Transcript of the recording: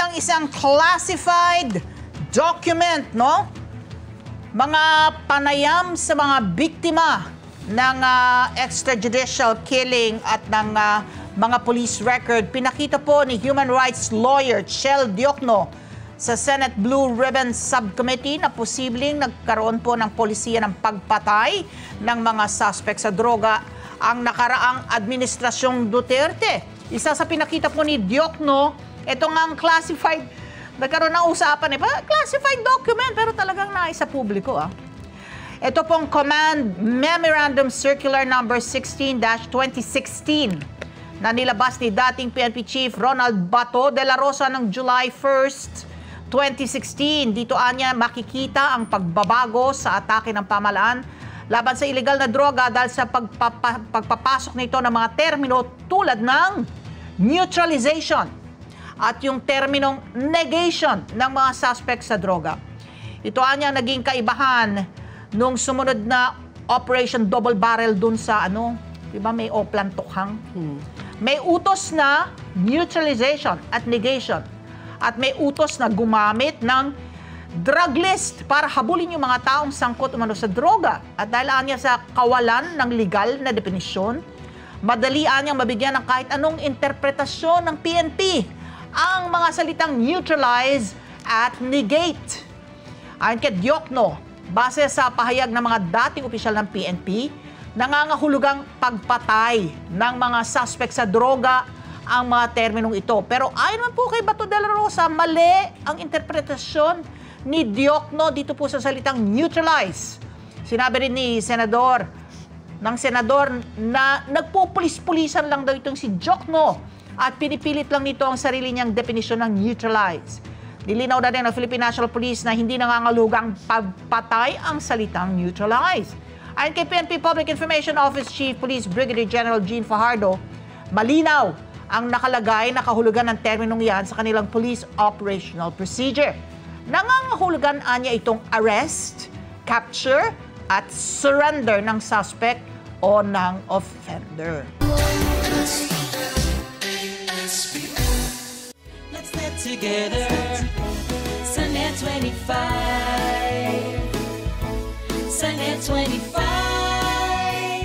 ang isang classified document, no? Mga panayam sa mga biktima ng extrajudicial killing at ng mga police record. Pinakita po ni human rights lawyer Chel Diokno sa Senate Blue Ribbon Subcommittee na posibleng nagkaroon po ng polisiya ng pagpatay ng mga suspect sa droga ang nakaraang administrasyong Duterte. Isa sa pinakita po ni Diokno, ito nga ang classified, nagkaroon ng usapan, classified document, pero talagang naisa publiko. Ito pong Command Memorandum Circular Number 16-2016 na nilabas ni dating PNP Chief Ronald Bato de la Rosa ng July 1st, 2016. Dito anya makikita ang pagbabago sa atake ng pamahalaan laban sa illegal na droga dahil sa pagpapasok nito ng mga termino tulad ng neutralization at yung terminong negation ng mga suspect sa droga. Ito anya naging kaibahan nung sumunod na Operation Double Barrel dun sa di ba may Oplan Tukhang? May utos na neutralization at negation. At may utos na gumamit ng drug list para habulin yung mga taong sangkot umano sa droga. At dahil anya sa kawalan ng legal na definisyon, madali anyang mabigyan ng kahit anong interpretasyon ng PNP ang mga salitang neutralize at negate. Ayon kay Diokno, base sa pahayag ng mga dating opisyal ng PNP, nangangahulugang pagpatay ng mga suspect sa droga ang mga terminong ito. Pero ayon man po kay Bato de la Rosa, mali ang interpretasyon ni Diokno dito po sa salitang neutralize. Sinabi rin ni senador na nagpupulis-pulisan lang daw itong si Diokno at pinipilit lang nito ang sarili niyang definisyon ng neutralize. Nilinaw na rin ng Philippine National Police na hindi nangangahulugang pagpatay ang salitang neutralize. Ayon kay PNP Public Information Office Chief Police Brigadier General Gene Fajardo, malinaw ang nakalagay na kahulugan ng terminong yan sa kanilang police operational procedure. Nangangahulugan anya itong arrest, capture, at surrender ng suspect o ng offender. Let's get together. Sunday 25. Sunday 25.